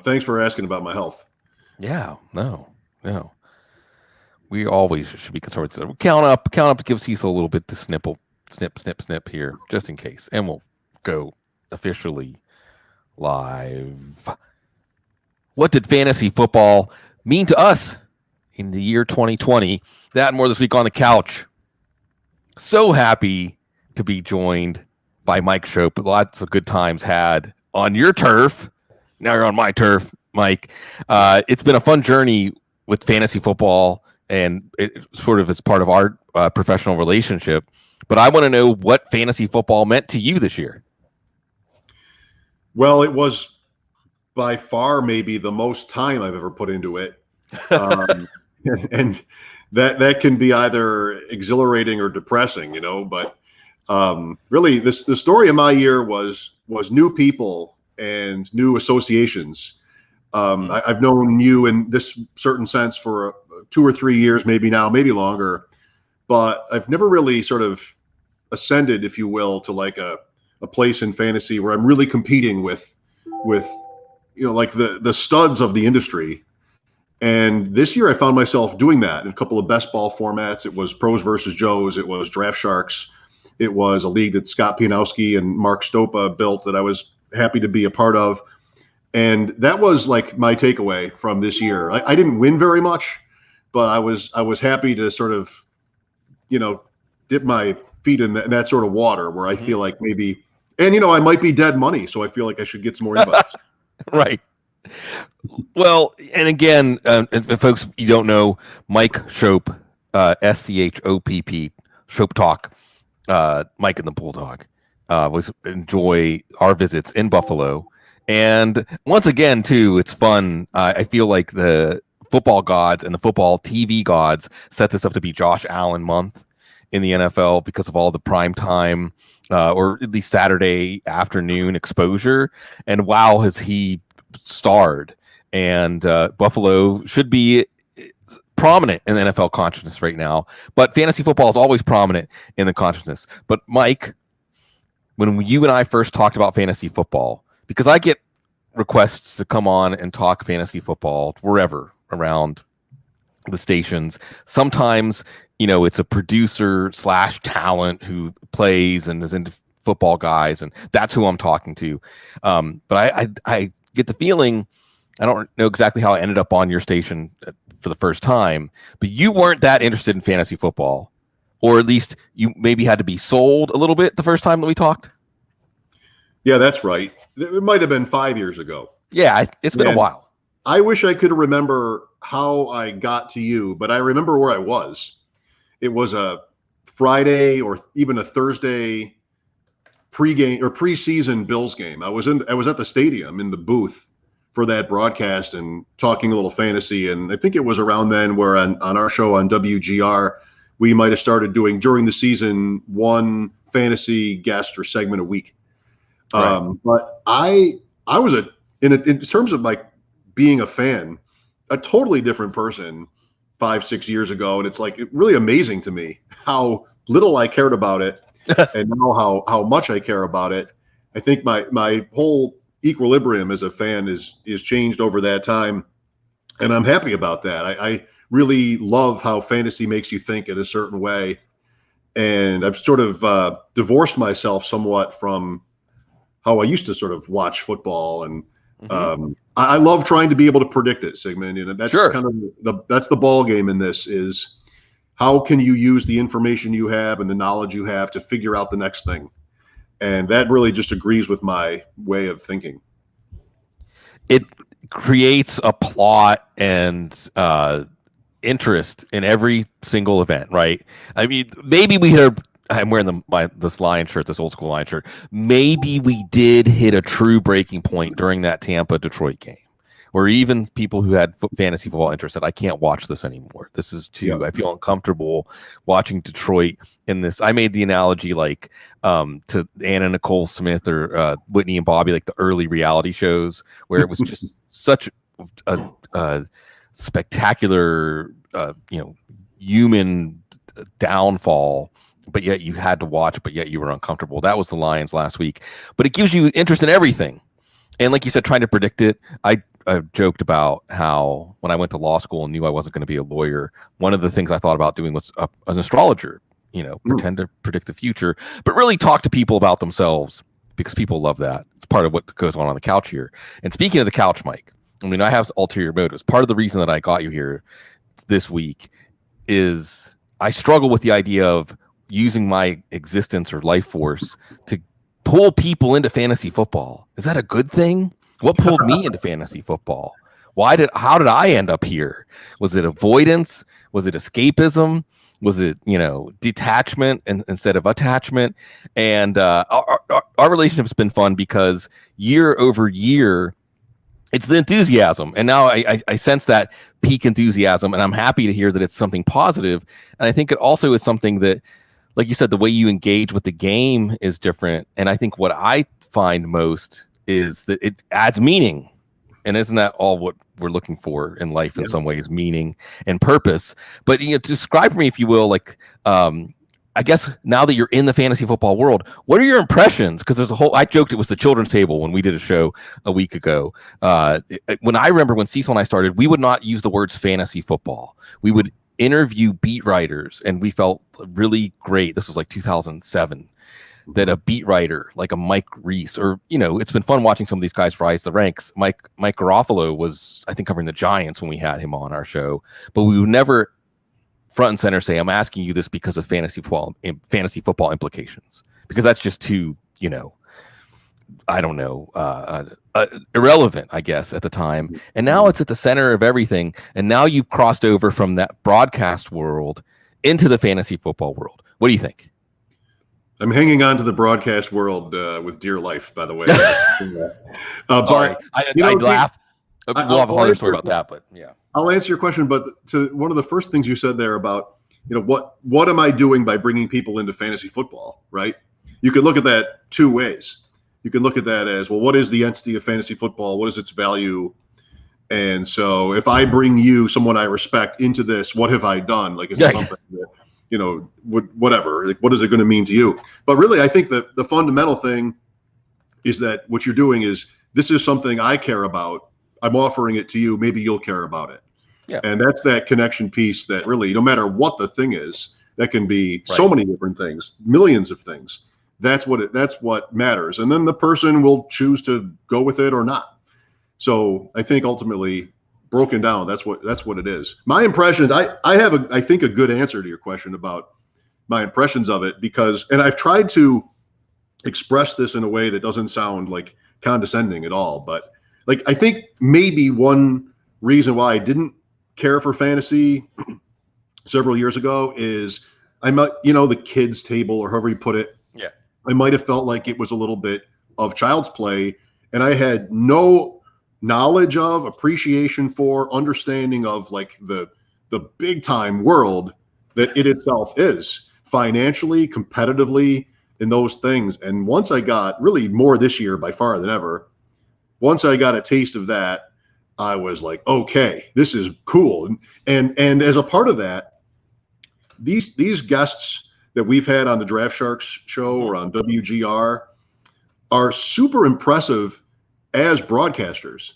Thanks for asking about my health. Yeah, no. We always should be concerned. So count up to give Cecil a little bit to snip here, just in case. And we'll go officially live. What did fantasy football mean to us in the year 2020? That and more this week on the couch. So happy to be joined by Mike Schopp. Lots of good times had on your turf. Now you're on my turf, Mike. It's been a fun journey with fantasy football, and it sort of is part of our professional relationship. But I want to know what fantasy football meant to you this year. Well, it was by far maybe the most time I've ever put into it. And that can be either exhilarating or depressing, but really the story of my year was new people and new associations. I've known you in this certain sense for 2 or 3 years, maybe now, maybe longer, but I've never really sort of ascended, if you will, to like a place in fantasy where I'm really competing with like the studs of the industry. And this year I found myself doing that in a couple of best ball formats. It was Pros versus Joes. It was Draft Sharks. It was a league that Scott Pianowski and Mark Stopa built that I was happy to be a part of. And that was like my takeaway from this year. I didn't win very much, but I was happy to sort of, dip my feet in that sort of water where I feel like maybe, and I might be dead money, so I feel like I should get some more invites. Right. Well, and again, and folks, you don't know, Mike Schopp, SCHOPP, Schopp Talk, Mike and the Bulldog, was enjoy our visits in Buffalo. And once again, too, it's fun. I feel like the football gods and the football TV gods set this up to be Josh Allen month in the NFL because of all the prime time or at least Saturday afternoon exposure. And wow, has he starred. And Buffalo should be prominent in the NFL consciousness right now. But fantasy football is always prominent in the consciousness. But Mike, when you and I first talked about fantasy football, because I get requests to come on and talk fantasy football wherever around the stations. Sometimes, it's a producer / talent who plays and is into football guys, and that's who I'm talking to. But I get the feeling, I don't know exactly how I ended up on your station for the first time, but you weren't that interested in fantasy football, or at least you maybe had to be sold a little bit the first time that we talked. Yeah, that's right. It might have been 5 years ago. Yeah, it's been a while. I wish I could remember how I got to you, but I remember where I was. It was a Friday or even a Thursday pregame or preseason Bills game. I was at the stadium in the booth for that broadcast and talking a little fantasy. And I think it was around then where on our show on WGR, we might have started doing during the season one fantasy guest or segment a week. Right. But I was in terms of like being a fan, a totally different person 5-6 years ago. And it's like really amazing to me how little I cared about it and now how much I care about it. I think my whole equilibrium as a fan is changed over that time. And I'm happy about that. I really love how fantasy makes you think in a certain way. And I've sort of divorced myself somewhat from how I used to sort of watch football. And I love trying to be able to predict it, Sigmund. That's kind of that's the ball game in this is how can you use the information you have and the knowledge you have to figure out the next thing. And that really just agrees with my way of thinking. It creates a plot and interest in every single event, right? I mean, maybe we hit I'm wearing this Lion shirt, this old school Lion shirt. Maybe we did hit a true breaking point during that Tampa-Detroit game, where even people who had fantasy football interest said, I can't watch this anymore. This is too, I feel uncomfortable watching Detroit in this. I made the analogy like to Anna Nicole Smith or Whitney and Bobby, like the early reality shows where it was just such a spectacular, human downfall, but yet you had to watch, but yet you were uncomfortable. That was the Lions last week. But it gives you interest in everything. And like you said, trying to predict it, I've joked about how when I went to law school and knew I wasn't going to be a lawyer, one of the things I thought about doing was an astrologer, pretend to predict the future, but really talk to people about themselves because people love that. It's part of what goes on the couch here. And speaking of the couch, Mike, I mean, I have ulterior motives. Part of the reason that I got you here this week is I struggle with the idea of using my existence or life force to pull people into fantasy football. Is that a good thing? What pulled me into fantasy football? How did I end up here? Was it avoidance? Was it escapism? Was it, detachment instead of attachment? And our relationship's been fun because year over year, it's the enthusiasm. And now I sense that peak enthusiasm, and I'm happy to hear that it's something positive. And I think it also is something that, like you said, the way you engage with the game is different. And I think what I find most is that it adds meaning. And isn't that all what we're looking for in life in some ways, meaning and purpose? But describe for me, if you will, like I guess now that you're in the fantasy football world, what are your impressions? Because I joked it was the children's table when we did a show a week ago. When I remember when Cecil and I started, we would not use the words fantasy football. We would interview beat writers, and we felt really great. This was like 2007. That a beat writer like a Mike Reese, or it's been fun watching some of these guys rise the ranks. Mike Garofalo was, I think, covering the Giants when we had him on our show, but we would never front and center say, I'm asking you this because of fantasy football implications, because that's just too, I don't know, irrelevant, I guess, at the time. And now it's at the center of everything. And now you've crossed over from that broadcast world into the fantasy football world. What do you think? I'm hanging on to the broadcast world with dear life, by the way. But I laugh. We'll have a harder story about that, but yeah. I'll answer your question, but to one of the first things you said there about, what am I doing by bringing people into fantasy football, right? You could look at that two ways. You can look at that as, well, what is the entity of fantasy football? What is its value? And so if I bring you, someone I respect, into this, what have I done? Like, is it something that, whatever, like, what is it going to mean to you? But really, I think that the fundamental thing is that what you're doing is, this is something I care about. I'm offering it to you. Maybe you'll care about it. Yeah. And that's that connection piece that really, no matter what the thing is, that can be so many different things, millions of things. That's what matters. And then the person will choose to go with it or not. So I think ultimately, broken down, that's what it is. My impressions, I have I think a good answer to your question about my impressions of it, because, and I've tried to express this in a way that doesn't sound like condescending at all, but like, I think maybe one reason why I didn't care for fantasy several years ago is I might, the kids table, or however you put it. Yeah. I might have felt like it was a little bit of child's play, and I had no knowledge of, appreciation for, understanding of like the big time world that it itself is, financially, competitively, in those things. And once I got, really more this year by far than ever, once I got a taste of that, I was like, okay, this is cool. And as a part of that, these guests that we've had on the Draft Sharks show or on WGR are super impressive as broadcasters,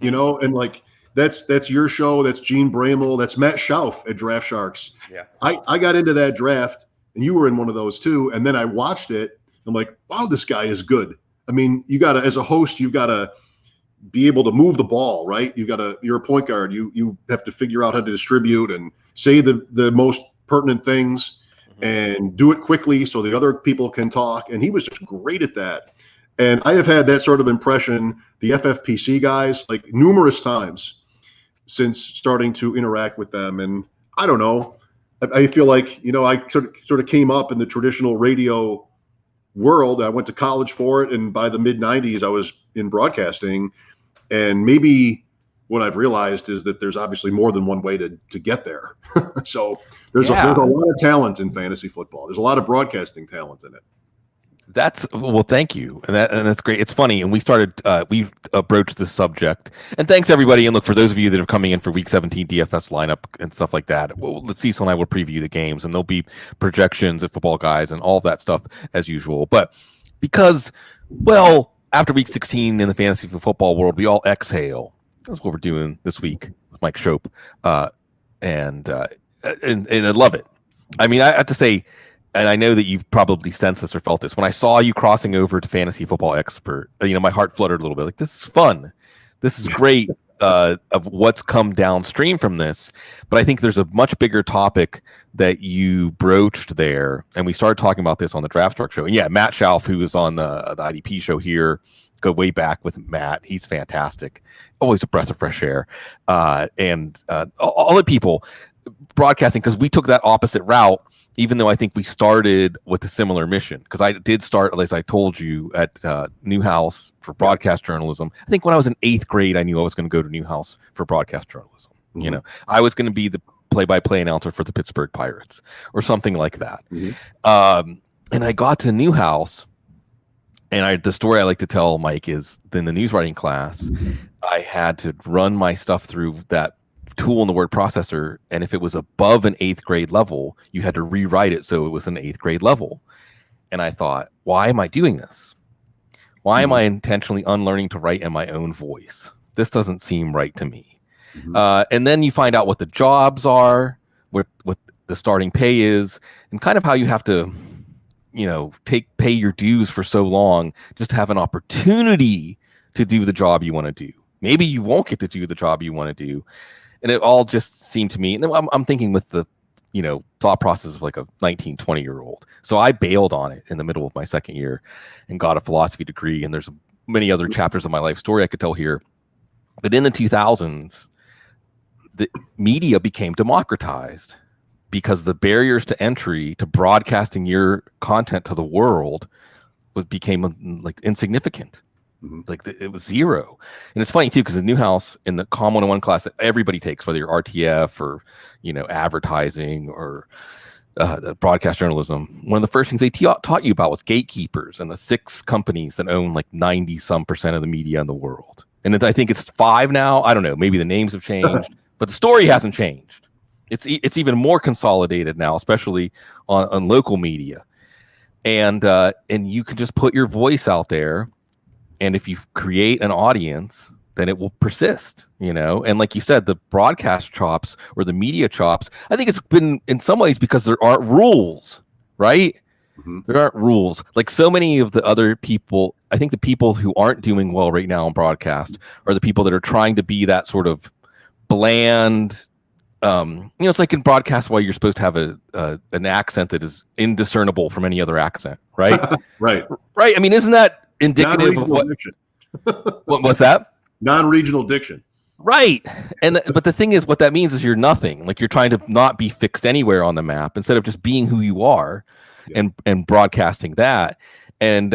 and like, that's your show. That's Gene Bramall. That's Matt Schauf at Draft Sharks. Yeah. I got into that draft, and you were in one of those too. And then I watched it. I'm like, wow, this guy is good. I mean, as a host, you've got to be able to move the ball, right? You're a point guard. You have to figure out how to distribute and say the most pertinent things and do it quickly so the other people can talk. And he was just great at that. And I have had that sort of impression, the FFPC guys, like numerous times since starting to interact with them. And I don't know, I feel like, I sort of came up in the traditional radio world. I went to college for it. And by the mid 90s, I was in broadcasting. And maybe what I've realized is that there's obviously more than one way to get there. So there's a lot of talent in fantasy football. There's a lot of broadcasting talent in it. Well, thank you. And that's great. It's funny. And we broached this subject, and thanks everybody. And look, for those of you that are coming in for week 17 DFS lineup and stuff like that, Cecil and I will preview the games, and there'll be projections of football guys and all of that stuff as usual. But because, well, after week 16 in the fantasy football world, we all exhale. That's what we're doing this week with Mike Schopp. And I love it. I mean, I have to say, and I know that you've probably sensed this or felt this. When I saw you crossing over to Fantasy Football Expert, my heart fluttered a little bit. Like, this is fun. This is great of what's come downstream from this. But I think there's a much bigger topic that you broached there. And we started talking about this on the Draft Shark show. And yeah, Matt Schauf, who was on the IDP show here, go way back with Matt. He's fantastic. Always a breath of fresh air. And all the people broadcasting, because we took that opposite route, even though I think we started with a similar mission. Because I did start, as I told you, at Newhouse for broadcast journalism. I think when I was in 8th grade, I knew I was going to go to Newhouse for broadcast journalism. Mm-hmm. I was going to be the play-by-play announcer for the Pittsburgh Pirates or something like that. Mm-hmm. And I got to Newhouse, and the story I like to tell, Mike, is in the news writing class, I had to run my stuff through that tool in the word processor, and if it was above an 8th grade level, you had to rewrite it so it was an 8th grade level. And I thought, why am I doing this? Why am I intentionally unlearning to write in my own voice? This doesn't seem right to me. And then you find out what the jobs are, what the starting pay is, and kind of how you have to pay your dues for so long just to have an opportunity to do the job you want to do. Maybe you won't get to do the job you want to do. And it all just seemed to me, and I'm thinking with the, thought process of like a 19, 20-year-old. So I bailed on it in the middle of my second year and got a philosophy degree. And there's many other chapters of my life story I could tell here. But in the 2000s, the media became democratized because the barriers to entry to broadcasting your content to the world became like insignificant. Like it was zero. And it's funny too, because the Newhouse in the Com 101 class that everybody takes, whether you're RTF or advertising or the broadcast journalism, one of the first things they taught you about was gatekeepers and the 6 companies that own like 90% of the media in the world. And I think it's 5 now. I don't know. Maybe the names have changed, but the story hasn't changed. It's even more consolidated now, especially on local media. And you can just put your voice out there. And if you create an audience, then it will persist, And like you said, the broadcast chops or the media chops, I think it's been in some ways because there aren't rules, right? Mm-hmm. There aren't rules. Like so many of the other people, I think the people who aren't doing well right now in broadcast are the people that are trying to be that sort of bland, it's like in broadcast why you're supposed to have an accent that is indiscernible from any other accent, right? Right. I mean, isn't that indicative of what diction. What's that? Non-regional diction. Right. But the thing is, what that means is you're nothing. Like you're trying to not be fixed anywhere on the map instead of just being who you are and broadcasting that. And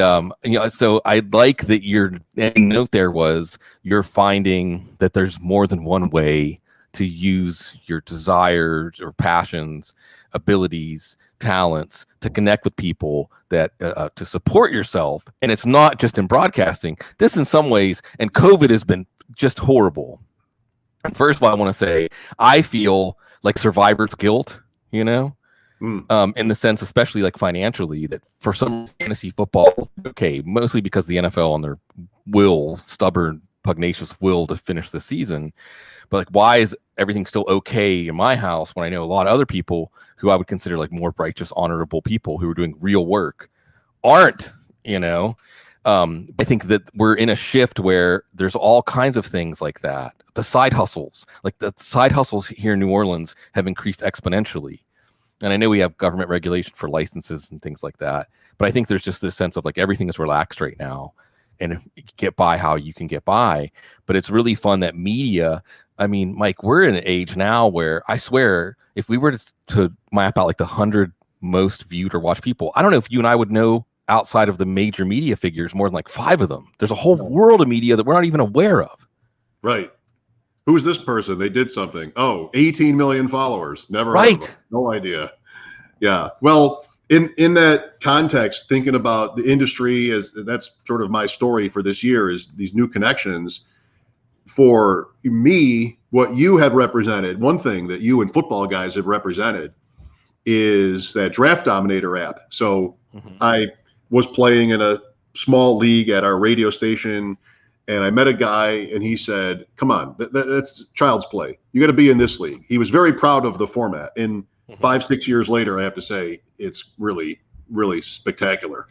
so I like that your note there was you're finding that there's more than one way to use your desires or passions, abilities, talents to connect with people, that to support yourself. And it's not just in broadcasting. This in some ways, and COVID has been just horrible. And first of all, I want to say I feel like survivor's guilt, in the sense, especially like financially, that for some fantasy football, okay, mostly because the NFL on their stubborn, pugnacious will to finish the season. But like, why is everything still okay in my house when I know a lot of other people who I would consider like more righteous, honorable people who are doing real work aren't, I think that we're in a shift where there's all kinds of things like that. The side hustles here in New Orleans have increased exponentially. And I know we have government regulation for licenses and things like that, but I think there's just this sense of like everything is relaxed right now and you get by how you can get by. But it's really fun that media, I mean, Mike, we're in an age now where I swear if we were to map out like the 100 most viewed or watched people, I don't know if you and I would know outside of the major media figures more than like 5 of them. There's a whole world of media that we're not even aware of. Right. Who's this person? They did something. Oh, 18 million followers. Never heard of them. No idea. Yeah. Well, in that context, thinking about the industry, that's sort of my story for this year, is these new connections. For me, what you have represented, one thing that you and football guys have represented is that Draft Dominator app. So I was playing in a small league at our radio station, and I met a guy, and he said, "Come on, that's child's play. You got to be in this league." He was very proud of the format. And 5-6 years later, I have to say, it's really, really spectacular.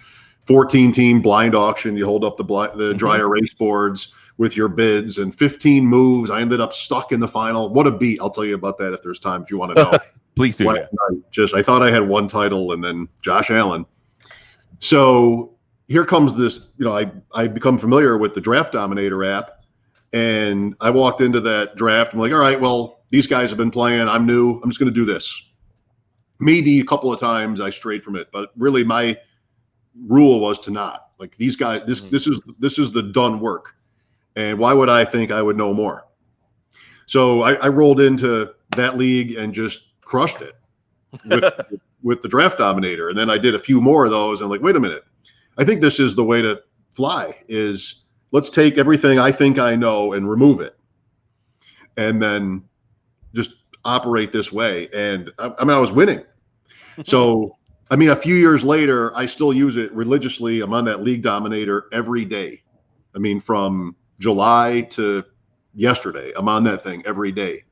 14-team blind auction. You hold up the dry erase boards with your bids, and 15 moves. I ended up stuck in the final. What a beat! I'll tell you about that if there's time. If you want to know, please do. I thought I had one title, and then Josh Allen. So here comes this, I become familiar with the Draft Dominator app, and I walked into that draft. I'm like, all right, well, these guys have been playing. I'm new. I'm just going to do this. Maybe a couple of times I strayed from it, but really my rule was to not. Like, these guys, this is the done work. And why would I think I would know more? So I rolled into that league and just crushed it with the Draft Dominator. And then I did a few more of those, and like, wait a minute. I think this is the way to fly, is let's take everything I think I know and remove it, and then just operate this way. And I was winning. So, a few years later, I still use it religiously. I'm on that League Dominator every day. From July to yesterday, I'm on that thing every day.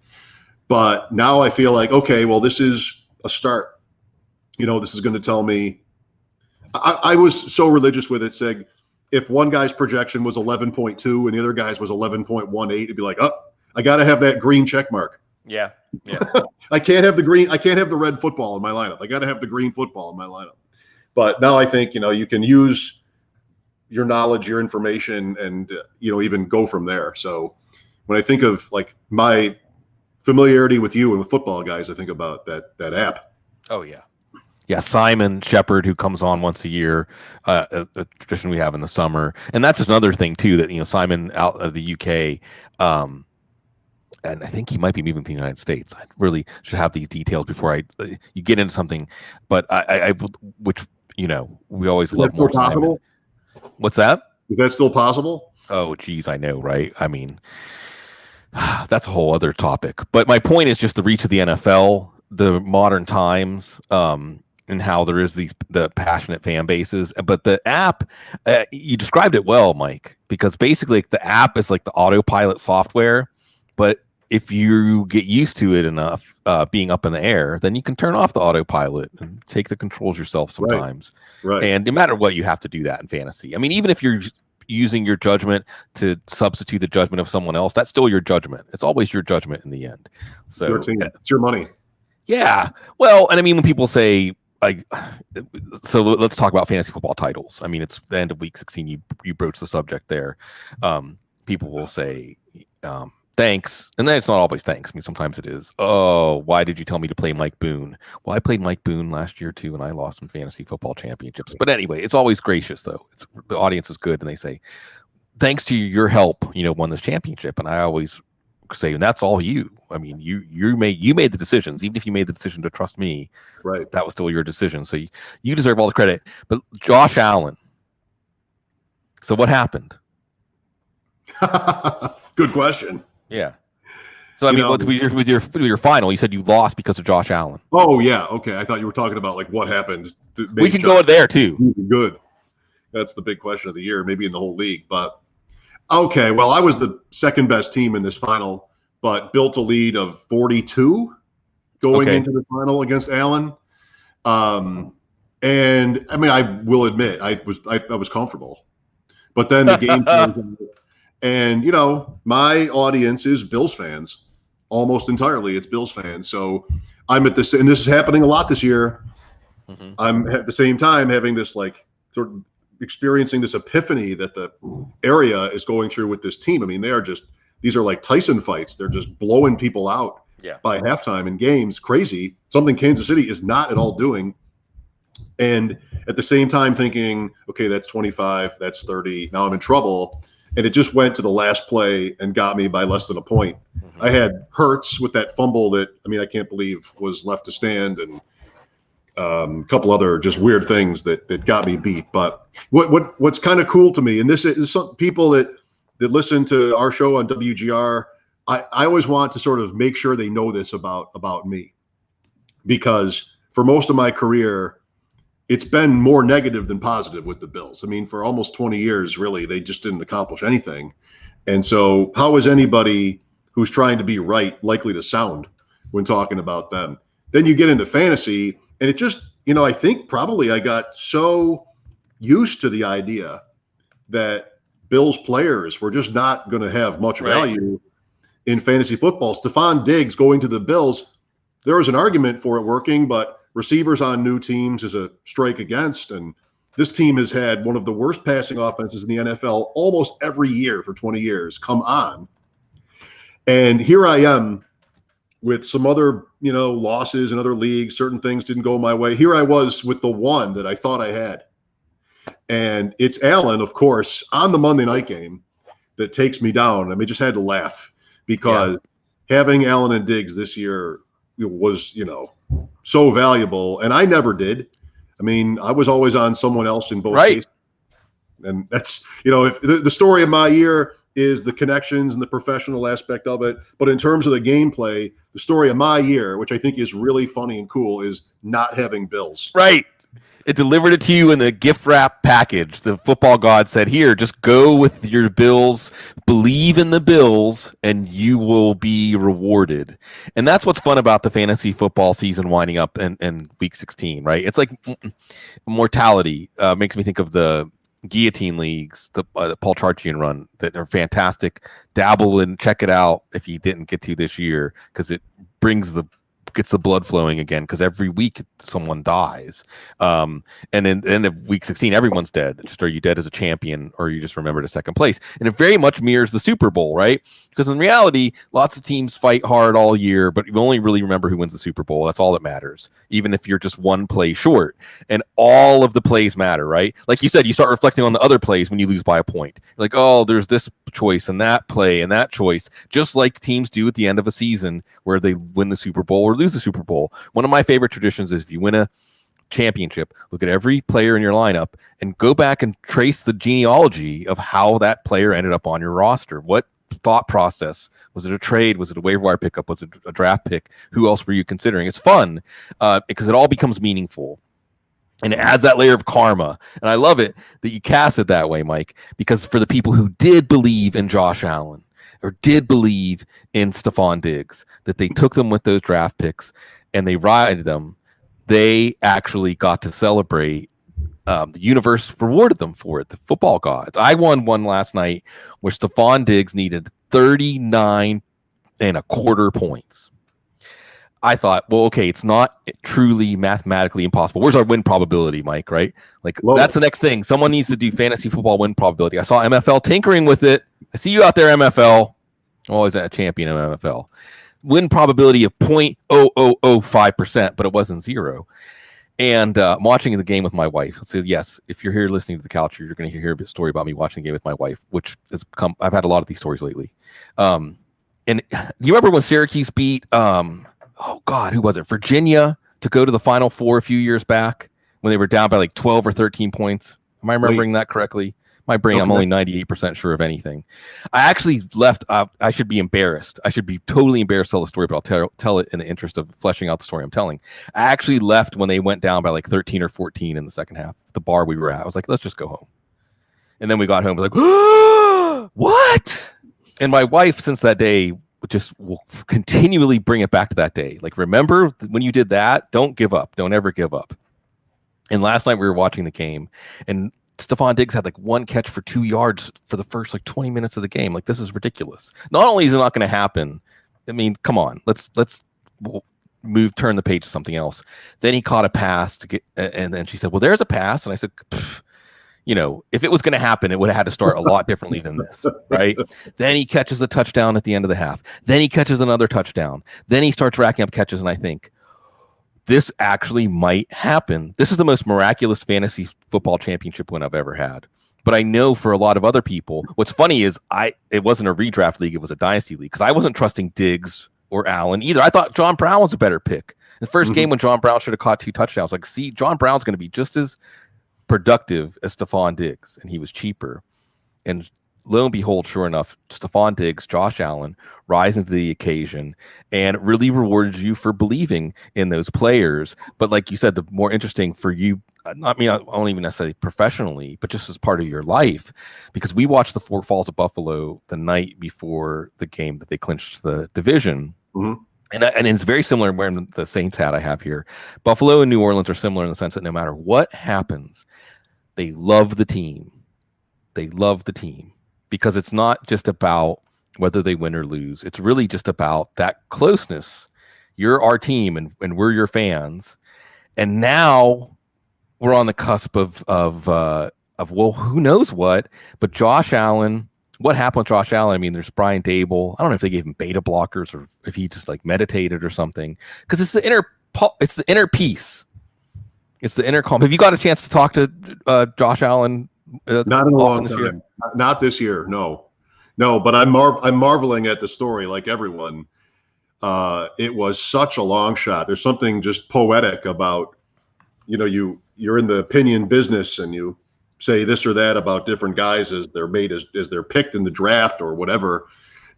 But now I feel like, okay, well, this is a start. This is going to tell me. I was so religious with it, saying if one guy's projection was 11.2 and the other guy's was 11.18, it'd be like, oh, I got to have that green check mark. Yeah. I can't have the red football in my lineup. I got to have the green football in my lineup. But now I think, you can use your knowledge, your information, and, even go from there. So when I think of like my familiarity with you and with football guys, I think about that app. Oh, yeah. Yeah, Simon Shepard, who comes on once a year, a tradition we have in the summer. And that's just another thing, too, that, Simon out of the UK, and I think he might be moving to the United States. I really should have these details before you get into something. But we always love more Simon. What's that? Is that still possible? Oh, geez, I know, right? That's a whole other topic. But my point is just the reach of the NFL, the modern times, and how there is the passionate fan bases. But the app, you described it well, Mike, because basically the app is like the autopilot software. But if you get used to it enough, being up in the air, then you can turn off the autopilot and take the controls yourself sometimes. Right. And no matter what, you have to do that in fantasy. Even if you're using your judgment to substitute the judgment of someone else, that's still your judgment. It's always your judgment in the end. So it's your money. Yeah. Well, and when people say, so let's talk about fantasy football titles. It's the end of week 16. You broached the subject there. People will say, thanks. And then it's not always thanks. Sometimes it is, oh, why did you tell me to play Mike Boone? Well, I played Mike Boone last year too, and I lost some fantasy football championships. But anyway, it's always gracious, though. The audience is good, and they say, thanks to your help, won this championship. And I always say, and that's all you. You made the decisions. Even if you made the decision to trust me, right? That was still your decision. So you deserve all the credit. But Josh Allen. So what happened? Good question. Yeah. So with your final, you said you lost because of Josh Allen. Oh yeah, okay. I thought you were talking about like what happened. We can go there too. Good. That's the big question of the year, maybe in the whole league. But okay, well, I was the second best team in this final, but built a lead of 42 going into the final against Allen. And I will admit I was comfortable, but then the game came. And, my audience is Bills fans, almost entirely. It's Bills fans. So I'm at this, and this is happening a lot this year. Mm-hmm. I'm at the same time having this sort of experiencing this epiphany that the area is going through with this team. These are like Tyson fights. They're just blowing people out by halftime in games. Crazy. Something Kansas City is not at all doing. And at the same time thinking, okay, that's 25, that's 30. Now I'm in trouble. And it just went to the last play and got me by less than a point. Mm-hmm. I had Hurts with that fumble that, I can't believe was left to stand, and a couple other just weird things that got me beat. But what's kind of cool to me, and this is some people that listen to our show on WGR, I always want to sort of make sure they know this about me. Because for most of my career, it's been more negative than positive with the Bills. I mean, for almost 20 years, really, they just didn't accomplish anything. And so how is anybody who's trying to be right likely to sound when talking about them? Then you get into fantasy, and it just, I think probably I got so used to the idea that Bills players were just not going to have much value in fantasy football. Stephon Diggs going to the Bills, there was an argument for it working, but receivers on new teams is a strike against. And this team has had one of the worst passing offenses in the NFL almost every year for 20 years. Come on. And here I am with some other, losses in other leagues. Certain things didn't go my way. Here I was with the one that I thought I had. And it's Allen, of course, on the Monday night game that takes me down. I mean, just had to laugh because having Allen and Diggs this year was, so valuable. And I never did. I mean, I was always on someone else in both cases. And that's, if the story of my year is the connections and the professional aspect of it. But in terms of the gameplay, the story of my year, which I think is really funny and cool, is not having Bills. Right. It delivered it to you in the gift wrap package. The football god said, here, just go with your Bills, believe in the Bills, and you will be rewarded. And that's what's fun about the fantasy football season winding up in week 16, right? It's like mortality. Makes me think of the guillotine leagues, the Paul Charchian run, that are fantastic. Dabble and check it out if you didn't get to this year, because it gets the blood flowing again, because every week someone dies. And in the end of week 16, everyone's dead. Just, are you dead as a champion, or you just remembered a second place? And it very much mirrors the Super Bowl, right? Because in reality, lots of teams fight hard all year, but you only really remember who wins the Super Bowl. That's all that matters, even if you're just one play short. And all of the plays matter, right? Like you said, you start reflecting on the other plays when you lose by a point. You're like, oh, there's this choice and that play and that choice, just like teams do at the end of a season where they win the Super Bowl or lose the Super Bowl. One of my favorite traditions is, if you win a championship, look at every player in your lineup and go back and trace the genealogy of how that player ended up on your roster. What thought process? Was it a trade? Was it a waiver wire pickup? Was it a draft pick? Who else were you considering? It's fun because it all becomes meaningful. And it adds that layer of karma. And I love it that you cast it that way, Mike, because for the people who did believe in Josh Allen or did believe in Stephon Diggs, that they took them with those draft picks and they ride them, they actually got to celebrate. The universe rewarded them for it, the football gods. I won one last night where Stephon Diggs needed 39.25 points. I thought, well, okay, it's not truly mathematically impossible. Where's our win probability, Mike, right? Like, that's the next thing. Someone needs to do fantasy football win probability. I saw MFL tinkering with it. I see you out there, MFL. I'm always a champion of MFL. Win probability of 0.0005%, but it wasn't zero. And I'm watching the game with my wife. So yes, if you're here listening to the couch, you're going to hear a story about me watching the game with my wife, which has become, I've had a lot of these stories lately. And you remember when Syracuse beat, oh God, who was it? Virginia, to go to the Final Four a few years back when they were down by like 12 or 13 points. Am I remembering that correctly? My brain, I'm only 98% sure of anything. I actually left. I should be embarrassed. I should be totally embarrassed to tell the story, but I'll tell it in the interest of fleshing out the story I'm telling. I actually left when they went down by like 13 or 14 in the second half. The bar we were at, I was like, let's just go home. And then we got home. I was like, what? And my wife, since that day, just will continually bring it back to that day. Like, remember when you did that? Don't give up. Don't ever give up. And last night we were watching the game, and Stephon Diggs had like one catch for 2 yards for the first like 20 minutes of the game. Like, this is ridiculous. Not only is it not going to happen, I mean, come on, let's turn the page to something else. Then he caught a pass to get, and then she said, well, there's a pass. And I said, if it was going to happen, it would have had to start a lot differently than this, right? Then he catches a touchdown at the end of the half. Then he catches another touchdown. Then he starts racking up catches, and I think, this actually might happen. This is the most miraculous fantasy football championship win I've ever had. But I know for a lot of other people, what's funny is it wasn't a redraft league, it was a dynasty league, because I wasn't trusting Diggs or Allen either. I thought John Brown was a better pick. The first game when John Brown should have caught 2 touchdowns, like, see, John Brown's going to be just as productive as Stephon Diggs, and he was cheaper. And lo and behold, sure enough, Stephon Diggs, Josh Allen rising to the occasion, and it really rewards you for believing in those players. But like you said, the more interesting for you, I don't even necessarily professionally, but just as part of your life, because we watched the Four Falls of Buffalo the night before the game that they clinched the division. Mm-hmm. And it's very similar wearing the Saints hat I have here. Buffalo and New Orleans are similar in the sense that no matter what happens, they love the team. They love the team because it's not just about whether they win or lose. It's really just about that closeness. You're our team and we're your fans. And now we're on the cusp of well, who knows what, but Josh Allen, what happened with Josh Allen? I mean, there's Brian Dable. I don't know if they gave him beta blockers or if he just like meditated or something, because it's the inner peace. It's the inner calm. Have you got a chance to talk to Josh Allen? Not in a long time. Not this year. No. But I'm marveling at the story, like everyone. It was such a long shot. There's something just poetic about, you're in the opinion business and you say this or that about different guys as they're picked in the draft or whatever.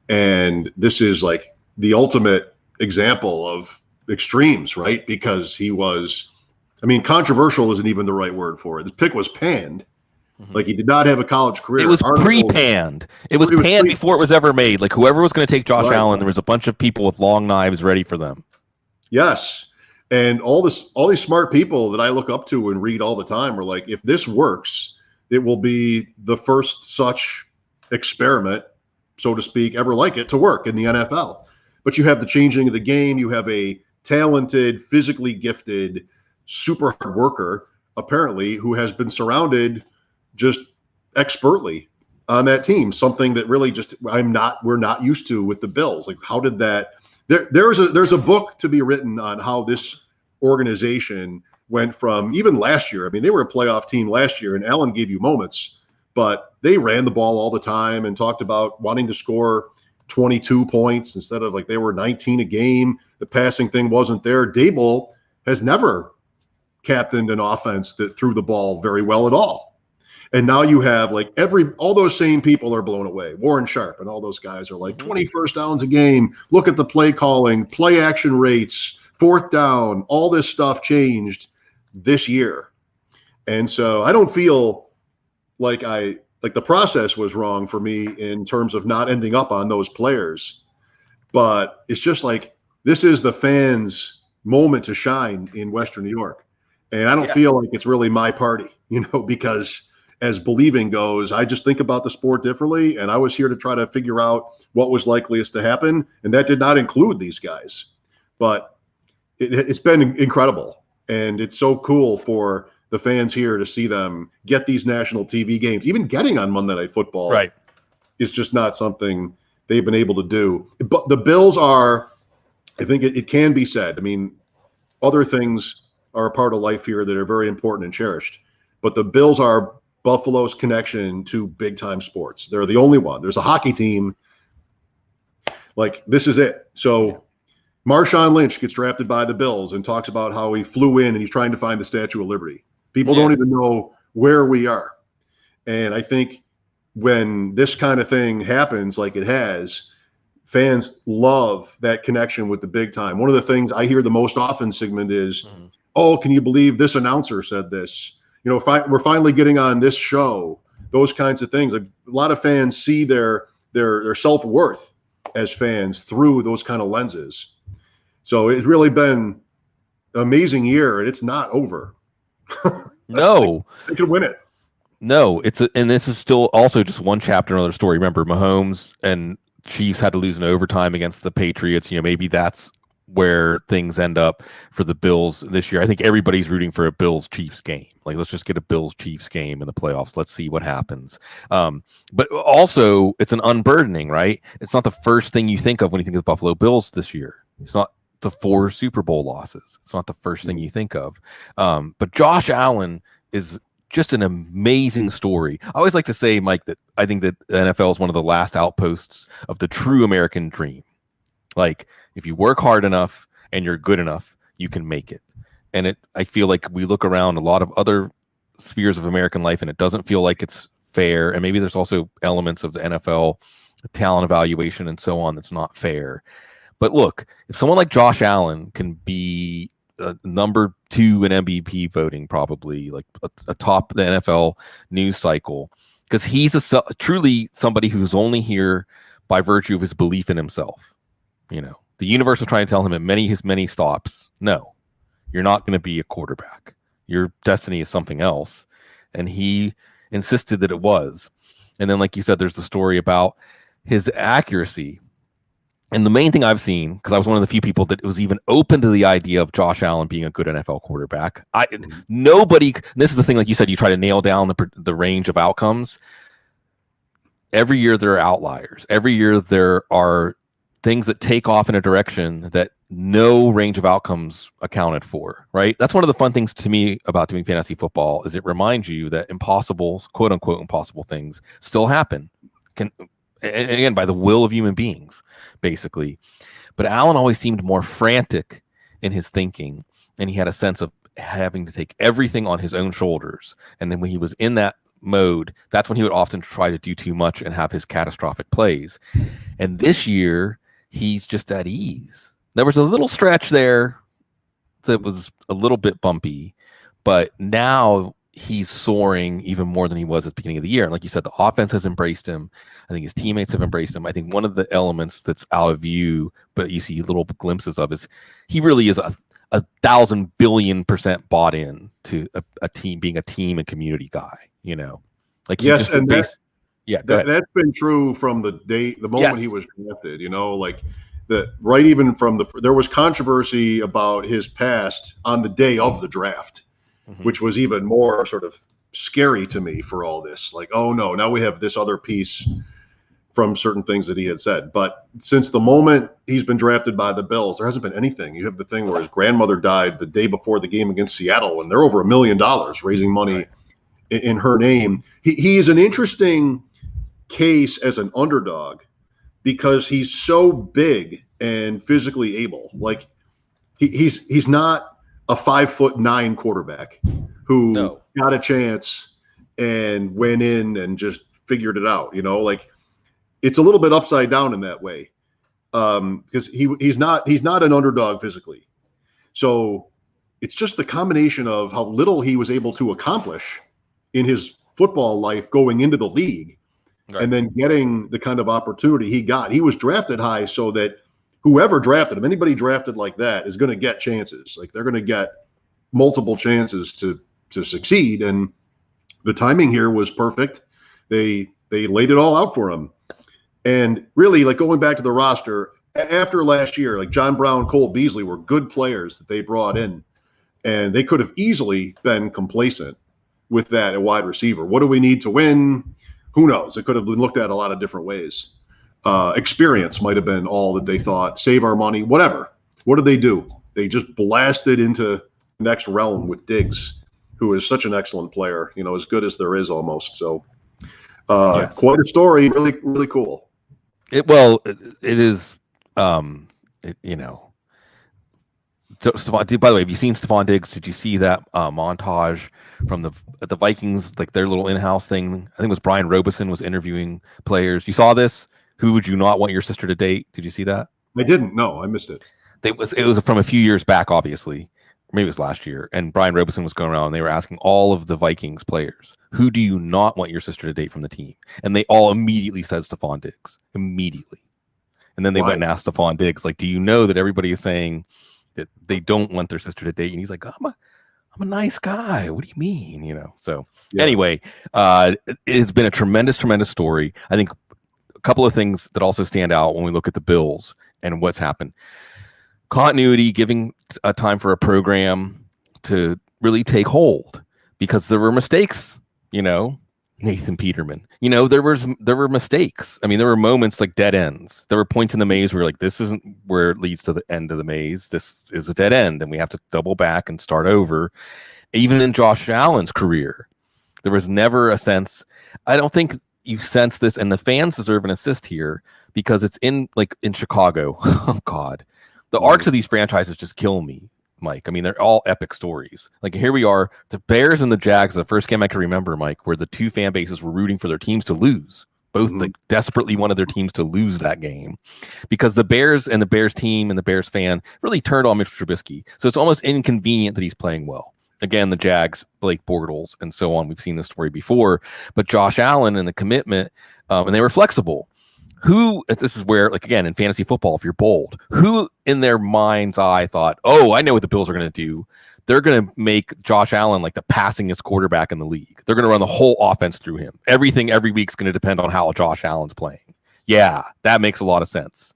And this is like the ultimate example of extremes, right? Because he was, controversial isn't even the right word for it. The pick was panned. Mm-hmm. Like he did not have a college career. It was pre-panned. It was panned before it was ever made. Like whoever was going to take Josh Allen, there was a bunch of people with long knives ready for them. Yes. And all these smart people that I look up to and read all the time are like, if this works, it will be the first such experiment, so to speak, ever like it to work in the NFL. But you have the changing of the game. You have a talented, physically gifted, super hard worker, apparently, who has been surrounded just expertly on that team. Something that really just we're not used to with the Bills. Like, how did that? There's a book to be written on how this organization went from even last year. I mean, they were a playoff team last year, and Allen gave you moments, but they ran the ball all the time and talked about wanting to score 22 points instead of like they were 19 a game. The passing thing wasn't there. Dable has never captained an offense that threw the ball very well at all. And now you have like all those same people are blown away. Warren Sharp and all those guys are like 20 first downs a game. Look at the play calling, play action rates, fourth down, all this stuff changed this year. And so I don't feel like the process was wrong for me in terms of not ending up on those players. But it's just like, this is the fans' moment to shine in Western New York. And I don't feel like it's really my party, because as believing goes, I just think about the sport differently. And I was here to try to figure out what was likeliest to happen. And that did not include these guys. But it's been incredible. And it's so cool for the fans here to see them get these national TV games. Even getting on Monday Night Football is just not something they've been able to do. But the Bills are, I think it can be said, other things are a part of life here that are very important and cherished. But the Bills are Buffalo's connection to big-time sports. They're the only one. There's a hockey team. Like, this is it. So Marshawn Lynch gets drafted by the Bills and talks about how he flew in and he's trying to find the Statue of Liberty. People don't even know where we are. And I think when this kind of thing happens like it has, fans love that connection with the big time. One of the things I hear the most often, Sigmund, is, oh, can you believe this announcer said this? We're finally getting on this show, those kinds of things. Like, a lot of fans see their self-worth as fans through those kind of lenses. So it's really been an amazing year, and it's not over. No. They could win it. No, and this is still also just one chapter in another story. Remember, Mahomes and Chiefs had to lose in overtime against the Patriots. Maybe that's where things end up for the Bills this year. I think everybody's rooting for a Bills-Chiefs game. Like, let's just get a Bills-Chiefs game in the playoffs. Let's see what happens. But also, it's an unburdening, right? It's not the first thing you think of when you think of the Buffalo Bills this year. It's not the 4 Super Bowl losses. It's not the first thing you think of. But Josh Allen is just an amazing story. I always like to say, Mike, that I think that the NFL is one of the last outposts of the true American dream. Like, if you work hard enough and you're good enough, you can make it. And I feel like we look around a lot of other spheres of American life, and it doesn't feel like it's fair, and maybe there's also elements of the NFL talent evaluation and so on that's not fair. But look, if someone like Josh Allen can be number 2 in MVP voting, probably like atop the NFL news cycle, because he's truly somebody who's only here by virtue of his belief in himself. You know, the universe was trying to tell him at many stops, no, you're not going to be a quarterback. Your destiny is something else. And he insisted that it was. And then, like you said, there's the story about his accuracy. And the main thing I've seen, because I was one of the few people that was even open to the idea of Josh Allen being a good NFL quarterback. Nobody, this is the thing, like you said, you try to nail down the range of outcomes. Every year there are outliers. Every year there are things that take off in a direction that no range of outcomes accounted for, right? That's one of the fun things to me about doing fantasy football is it reminds you that impossible, quote unquote, impossible things still happen. And again, by the will of human beings, basically. But Allen always seemed more frantic in his thinking, and he had a sense of having to take everything on his own shoulders. And then when he was in that mode, that's when he would often try to do too much and have his catastrophic plays. And this year, he's just at ease. There was a little stretch there that was a little bit bumpy, but now he's soaring even more than he was at the beginning of the year. And like you said, the offense has embraced him. I think his teammates have embraced him. I think one of the elements that's out of view, but you see little glimpses of, is he really is a 1,000 billion% bought in to a team, being a team and community guy, you know? Like yes, and that's been true from the moment he was drafted, you know, like there was controversy about his past on the day of the draft. Mm-hmm. Which was even more sort of scary to me for all this. Like, oh no, now we have this other piece from certain things that he had said. But since the moment he's been drafted by the Bills, there hasn't been anything. You have the thing where his grandmother died the day before the game against Seattle, and they're over $1 million raising money in her name. He is an interesting case as an underdog because he's so big and physically able. Like he's not a 5'9" quarterback who got a chance and went in and just figured it out. You know, like it's a little bit upside down in that way because he's not an underdog physically. So it's just the combination of how little he was able to accomplish in his football life going into the league, and then getting the kind of opportunity he got. He was drafted high so that whoever drafted him, anybody drafted like that is going to get chances. Like they're going to get multiple chances to succeed. And the timing here was perfect. They laid it all out for him. And really, like going back to the roster after last year, like John Brown, Cole Beasley were good players that they brought in, and they could have easily been complacent with that at wide receiver. What do we need to win? Who knows? It could have been looked at a lot of different ways. Experience might have been all that they thought. Save our money, whatever. What did they do? They just blasted into the next realm with Diggs, who is such an excellent player, you know, as good as there is almost. So quite a story. Really, really cool. It is, you know. By the way, have you seen Stephon Diggs? Did you see that montage from the Vikings, like their little in-house thing? I think it was Brian Robeson was interviewing players. You saw this? Who would you not want your sister to date? Did you see that? I didn't. No, I missed it. It was from a few years back, obviously. Maybe it was last year. And Brian Robeson was going around and they were asking all of the Vikings players, who do you not want your sister to date from the team? And they all immediately said Stephon Diggs. Immediately. And then they went and asked Stephon Diggs, like, do you know that everybody is saying that they don't want their sister to date? And he's like, I'm a nice guy. What do you mean? You know? So anyway, it's been a tremendous, tremendous story. I think couple of things that also stand out when we look at the Bills and what's happened. Continuity, giving a time for a program to really take hold, because there were mistakes, you know. Nathan Peterman, you know, there were mistakes. I mean, there were moments like dead ends. There were points in the maze where like, this isn't where it leads to the end of the maze. This is a dead end and we have to double back and start over. Even in Josh Allen's career, there was never a sense. I don't think you sense this, and the fans deserve an assist here because it's in Chicago. Oh God, the arcs of these franchises just kill me. Mike. I mean, they're all epic stories. Like here we are, the Bears and the Jags, the first game I can remember, Mike, where the two fan bases were rooting for their teams to lose. Both like desperately wanted their teams to lose that game because the Bears and the Bears team and the Bears fan really turned on Mr. Trubisky. So it's almost inconvenient that he's playing well. Again, the Jags, Blake Bortles, and so on. We've seen this story before, but Josh Allen and the commitment, and they were flexible. This is where, like, again, in fantasy football, if you're bold, who in their mind's eye thought, oh, I know what the Bills are going to do. They're going to make Josh Allen like the passingest quarterback in the league. They're going to run the whole offense through him. Everything every week is going to depend on how Josh Allen's playing. Yeah, that makes a lot of sense.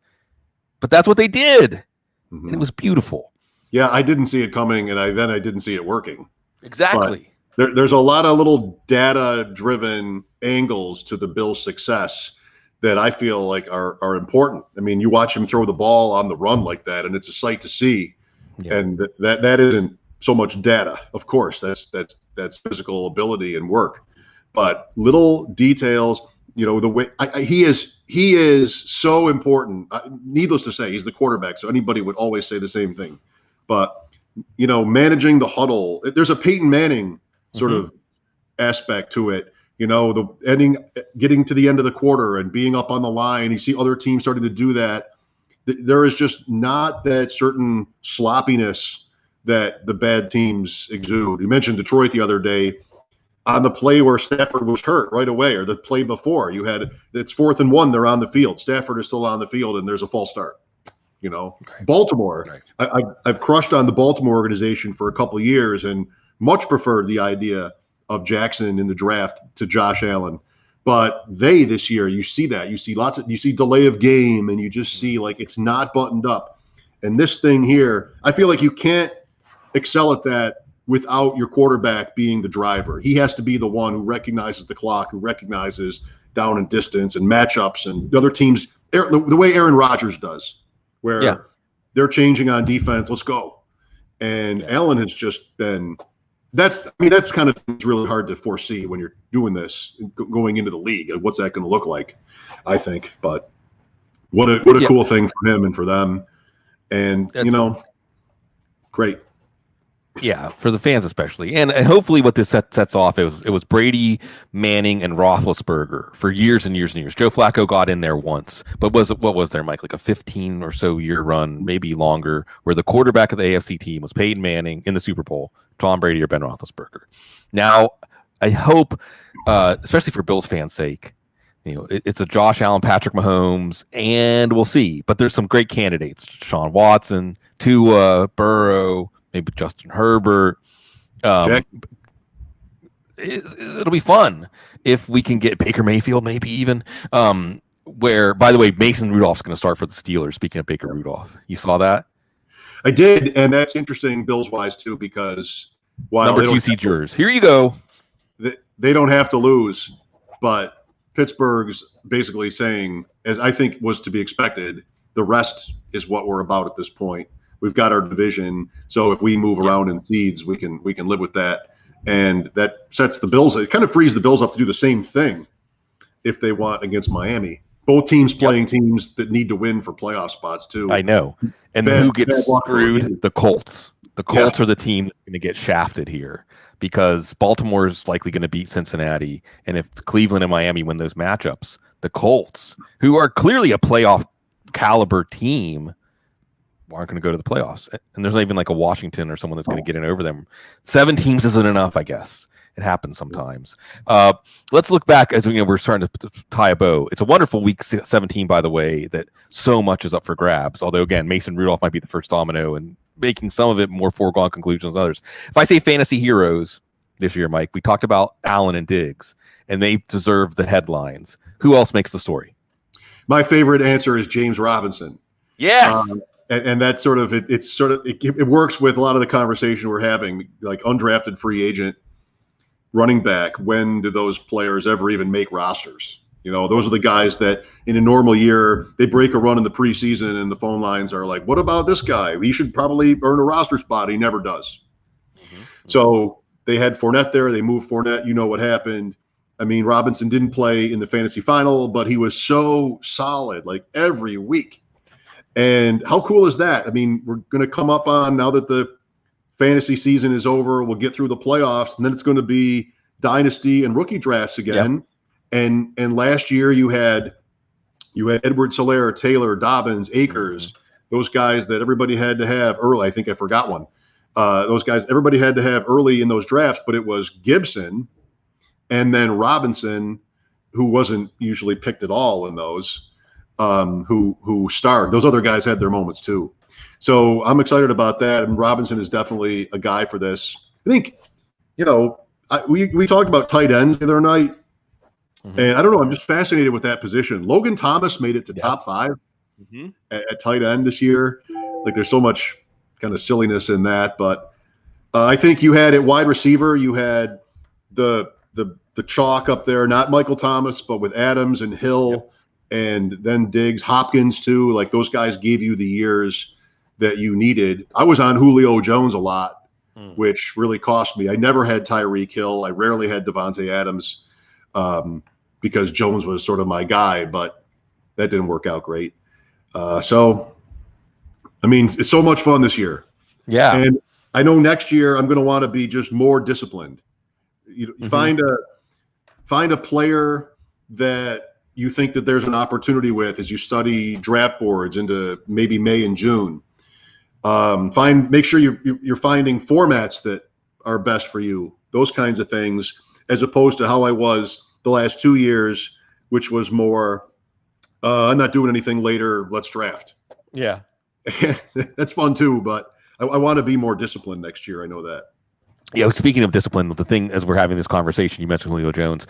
But that's what they did. And it was beautiful. Yeah, I didn't see it coming, and I didn't see it working. Exactly. There's a lot of little data-driven angles to the Bills' success that I feel like are important. I mean, you watch him throw the ball on the run like that, and it's a sight to see. Yeah. And that isn't so much data, of course. That's physical ability and work, but little details. You know, the way he is so important. Needless to say, he's the quarterback, so anybody would always say the same thing. But you know, managing the huddle. There's a Peyton Manning sort of aspect to it. You know, getting to the end of the quarter and being up on the line. You see other teams starting to do that. There is just not that certain sloppiness that the bad teams exude. You mentioned Detroit the other day on the play where Stafford was hurt right away, or the play before. It's 4th and 1. They're on the field. Stafford is still on the field, and there's a false start. You know, right. Baltimore. Right. I've crushed on the Baltimore organization for a couple of years, and much preferred the idea of Jackson in the draft to Josh Allen. But this year, you see that. You see delay of game, and you just see like it's not buttoned up. And this thing here, I feel like you can't excel at that without your quarterback being the driver. He has to be the one who recognizes the clock, who recognizes down and distance and matchups and the other teams, the way Aaron Rodgers does, where they're changing on defense. Let's go. And Allen has just been – that's kind of really hard to foresee when you're doing this going into the league. What's that going to look like? I think, but what a cool thing for him and for them, and great. Yeah, for the fans especially, and hopefully what this sets off it was Brady, Manning, and Roethlisberger for years and years and years. Joe Flacco got in there once, but what was there, Mike? Like a 15 or so year run, maybe longer, where the quarterback of the AFC team was Peyton Manning in the Super Bowl, Tom Brady or Ben Roethlisberger. Now, I hope, especially for Bills fans' sake, it's a Josh Allen, Patrick Mahomes, and we'll see. But there's some great candidates: Deshaun Watson, Tua, Burrow. Maybe Justin Herbert. It'll be fun if we can get Baker Mayfield, maybe even. Where, by the way, Mason Rudolph's going to start for the Steelers. Speaking of Baker Rudolph, you saw that? I did, and that's interesting Bills-wise too, because while number 2 seed jurors, here you go. They don't have to lose, but Pittsburgh's basically saying, as I think was to be expected, the rest is what we're about at this point. We've got our division, so if we move around in seeds, we can live with that, and that sets the Bills. It kind of frees the Bills up to do the same thing if they want against Miami. Both teams playing teams that need to win for playoff spots too. I know, and who gets screwed? The Colts. The Colts are the team that's going to get shafted here because Baltimore is likely going to beat Cincinnati, and if Cleveland and Miami win those matchups, the Colts, who are clearly a playoff caliber team, aren't going to go to the playoffs. And there's not even like a Washington or someone that's going to get in over them. 7 teams isn't enough, I guess. It happens sometimes. Let's look back as we're starting to tie a bow. It's a wonderful week 17, by the way, that so much is up for grabs. Although, again, Mason Rudolph might be the first domino and making some of it more foregone conclusions than others. If I say fantasy heroes this year, Mike, we talked about Allen and Diggs, and they deserve the headlines. Who else makes the story? My favorite answer is James Robinson. Yes. And that's sort of it works with a lot of the conversation we're having, like undrafted free agent running back. When do those players ever even make rosters? Those are the guys that in a normal year, they break a run in the preseason and the phone lines are like, what about this guy? He should probably earn a roster spot. He never does. Mm-hmm. So they had Fournette there. They moved Fournette. You know what happened. I mean, Robinson didn't play in the fantasy final, but he was so solid like every week. And how cool is that? I mean, we're going to come up on, now that the fantasy season is over. We'll get through the playoffs, and then it's going to be dynasty and rookie drafts again. Yep. And last year you had Edward Solaire, Taylor, Dobbins, Akers, those guys that everybody had to have early. I think I forgot one. Those guys everybody had to have early in those drafts, but it was Gibson and then Robinson, who wasn't usually picked at all in those, who starred. Those other guys had their moments too. So I'm excited about that, and Robinson is definitely a guy for this. I think, we talked about tight ends the other night, and I don't know, I'm just fascinated with that position. Logan Thomas made it to top 5 at tight end this year. Like, there's so much kind of silliness in that, but I think you had at wide receiver, you had the chalk up there, not Michael Thomas, but with Adams and Hill, and then Diggs, Hopkins too. Like, those guys gave you the years that you needed. I was on Julio Jones a lot, which really cost me. I never had Tyreek Hill. I rarely had Devontae Adams because Jones was sort of my guy, but that didn't work out great. So, I mean, it's so much fun this year. Yeah. And I know next year I'm going to want to be just more disciplined. You find a player that you think that there's an opportunity with as you study draft boards into maybe May and June. Make sure you're finding formats that are best for you, those kinds of things, as opposed to how I was the last 2 years, which was more, I'm not doing anything later, let's draft. Yeah. That's fun too, but I want to be more disciplined next year. I know that. Yeah, speaking of discipline, the thing, as we're having this conversation, you mentioned Julio Jones.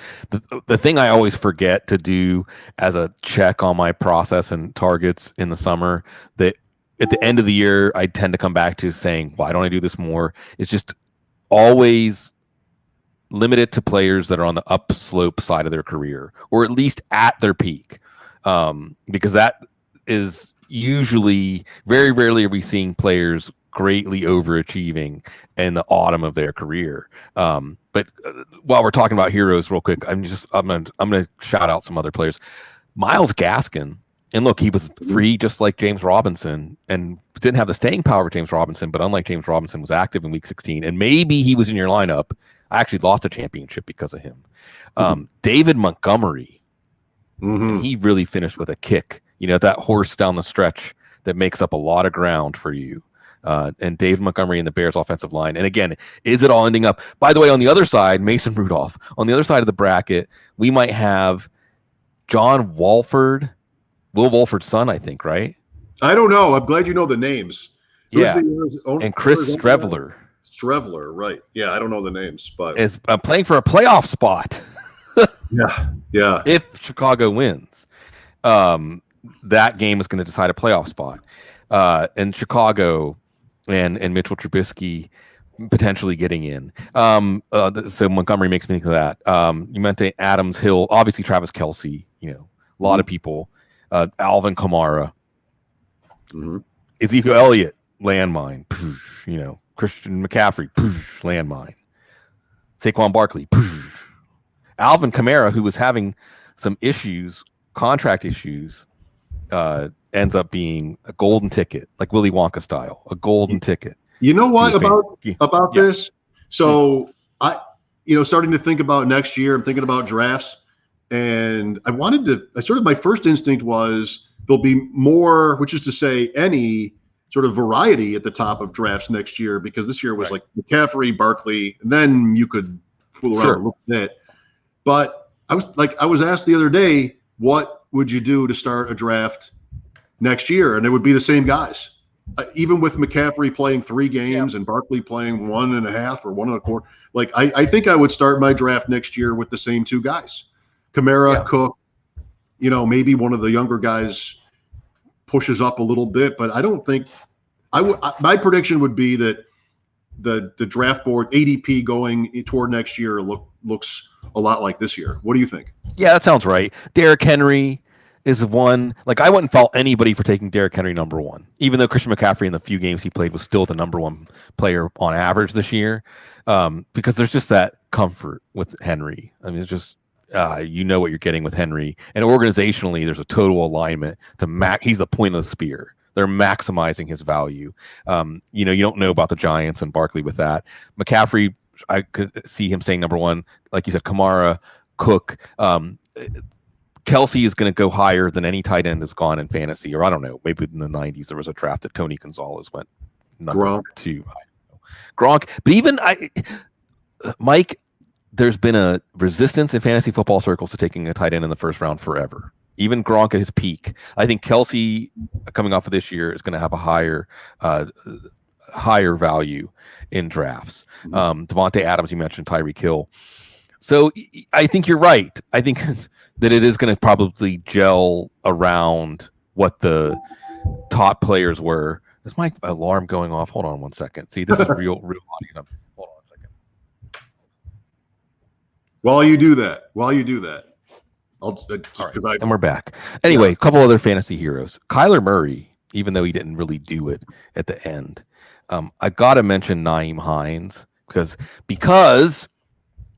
The thing I always forget to do as a check on my process and targets in the summer, that at the end of the year, I tend to come back to saying, why don't I do this more? It's just always limit it to players that are on the upslope side of their career, or at least at their peak. Because that is usually, very rarely are we seeing players greatly overachieving in the autumn of their career. But while we're talking about heroes real quick, I'm gonna shout out some other players. Myles Gaskin, and look, he was free just like James Robinson and didn't have the staying power of James Robinson, but unlike James Robinson, was active in week 16, and maybe he was in your lineup. I actually lost a championship because of him. David Montgomery, he really finished with a kick. That horse down the stretch that makes up a lot of ground for you. And David Montgomery and the Bears offensive line. And again, is it all ending up? By the way, on the other side, Mason Rudolph. On the other side of the bracket, we might have John Wolford, Will Wolford's son, I think, right? I don't know. I'm glad you know the names. And Chris Streveler. Streveler, right. Yeah, I don't know the names, but is playing for a playoff spot. Yeah. If Chicago wins, that game is going to decide a playoff spot. And Chicago and Mitchell Trubisky potentially getting in. So Montgomery makes me think of that. You meant Adams, Hill, obviously Travis Kelce, a lot of people. Alvin Kamara, Ezekiel Elliott, landmine, Christian McCaffrey, landmine, Saquon Barkley, Alvin Kamara, who was having some issues, contract issues, ends up being a golden ticket, like Willy Wonka style, a golden ticket. You know what about this? So I starting to think about next year. I'm thinking about drafts, and my first instinct was there'll be more, which is to say any sort of variety at the top of drafts next year, because this year was like McCaffrey, Barkley, and then you could fool around a little bit. But I was asked the other day, what would you do to start a draft next year? And it would be the same guys. Even with McCaffrey playing 3 games and Barkley playing 1.5 or 1.25, I think I would start my draft next year with the same 2 guys. Kamara, Cook, maybe one of the younger guys pushes up a little bit, but I don't think my prediction would be that the draft board ADP going toward next year looks a lot like this year. What do you think? Yeah, that sounds right. Derrick Henry is one. I wouldn't fault anybody for taking Derrick Henry number 1, even though Christian McCaffrey in the few games he played was still the number 1 player on average this year, because there's just that comfort with Henry. I mean, it's just what you're getting with Henry, and organizationally, there's a total alignment to he's the point of the spear. they're maximizing his value. You know, you don't know about the Giants and Barkley with that. McCaffrey, I could see him saying number one, like you said, Kamara, Cook. Kelsey is going to go higher than any tight end has gone in fantasy, or I don't know, maybe in the 90s there was a draft that Tony Gonzalez went number two. Gronk, but even Mike, there's been a resistance in fantasy football circles to taking a tight end in the first round forever. Even Gronk at his peak. I think Kelsey coming off of this year is going to have a higher value in drafts. Devontae Adams, you mentioned Tyreek Hill. So I think you're right. I think that it is going to probably gel around what the top players were. Is my alarm going off? Hold on one second. See, this is real audio. Hold on a second. While you do that, All right, and we're back. Anyway, a couple other fantasy heroes. Kyler Murray, even though he didn't really do it at the end, I got to mention Nyheim Hines because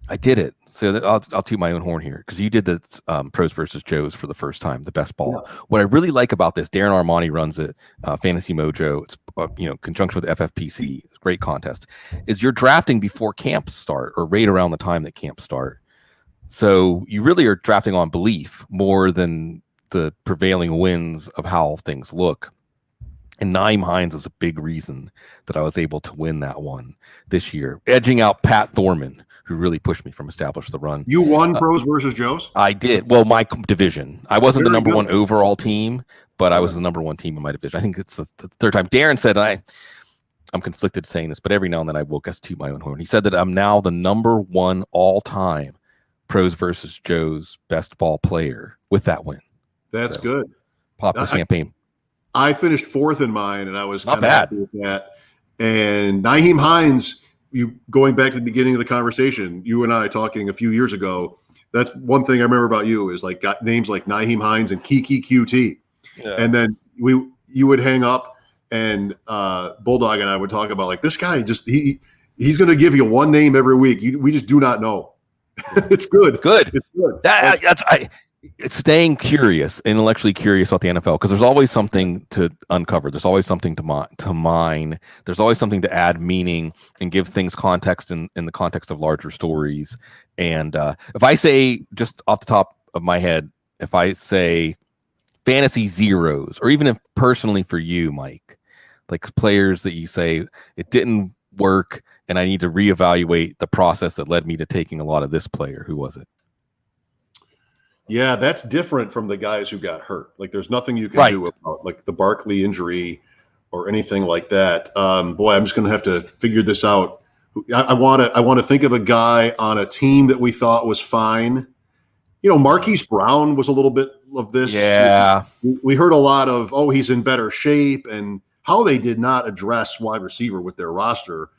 I did it. So I'll toot my own horn here because you did the pros versus Joes for the first time, the best ball. Yeah. What I really like about this, Darren Armani runs it, Fantasy Mojo. It's conjunction with FFPC, it's a great contest. Is you're drafting before camps start or right around the time that camps start. So you really are drafting on belief more than the prevailing winds of how things look. And Nyheim Hines is a big reason that I was able to win that one this year, edging out Pat Thorman, who really pushed me from Establish the Run. You won pros versus Joes? I did. Well, my division. I wasn't the number one overall team, but I was the number one team in my division. I think it's the third time. Darren said I'm conflicted saying this, but every now and then I will guess toot my own horn. He said that I'm now the number one all-time pros versus Joes best ball player with that win. That's good. Pop the champagne. I finished fourth in mine, and I was not bad happy with that. And Nyheim Hines, you going back to the beginning of the conversation, you and I talking a few years ago. That's one thing I remember about you is like got names like Nyheim Hines and Kiki QT, and then you would hang up, and Bulldog and I would talk about like this guy he's going to give you one name every week. We just do not know. It's good. It's good. It's staying curious, intellectually curious about the NFL, because there's always something to uncover. There's always something to mine. There's always something to add meaning and give things context in the context of larger stories. And if I say, just off the top of my head, if I say fantasy zeros, or even if personally for you, Mike, like players that you say it didn't work and I need to reevaluate the process that led me to taking a lot of this player, who was it? Yeah, that's different from the guys who got hurt. Like, there's nothing you can do about like the Barkley injury or anything like that. Boy, I'm just going to have to figure this out. I want to think of a guy on a team that we thought was fine. Marquise Brown was a little bit of this. Yeah, we heard a lot of, he's in better shape, and how they did not address wide receiver with their roster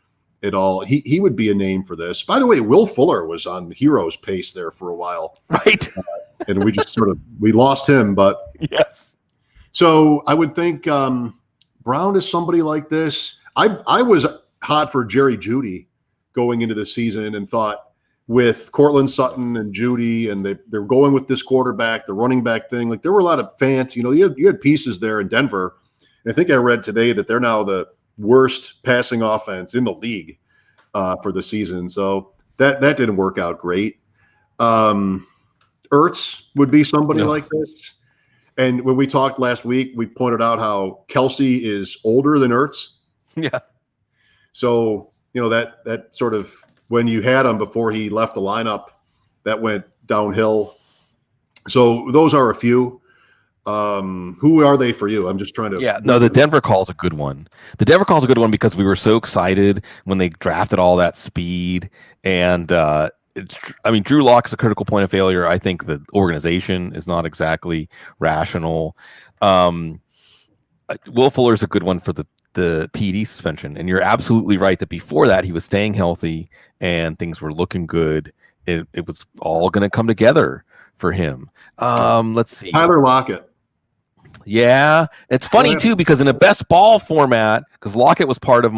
at all. He would be a name for this. By the way, Will Fuller was on Heroes pace there for a while, right? And we just we lost him, but yes. So I would think Brown is somebody like this. I was hot for Jerry Jeudy going into the season and thought with Cortland Sutton and Jeudy, and they're going with this quarterback, the running back thing. Like, there were a lot of fans. You had pieces there in Denver. And I think I read today that they're now the worst passing offense in the league for the season. So that didn't work out great. Ertz would be somebody like this. And when we talked last week, we pointed out how Kelsey is older than Ertz. Yeah. So, that sort of, when you had him before he left the lineup, that went downhill. So those are a few. Who are they for you? I'm just trying to. Yeah, no, the Denver call is a good one. The Denver call is a good one because we were so excited when they drafted all that speed. And Drew Lock is a critical point of failure. I think the organization is not exactly rational. Will Fuller is a good one for the PED suspension. And you're absolutely right that before that, he was staying healthy and things were looking good. It was all going to come together for him. Let's see. Tyler Lockett. Yeah, it's funny too because in a best ball format, because Lockett was part of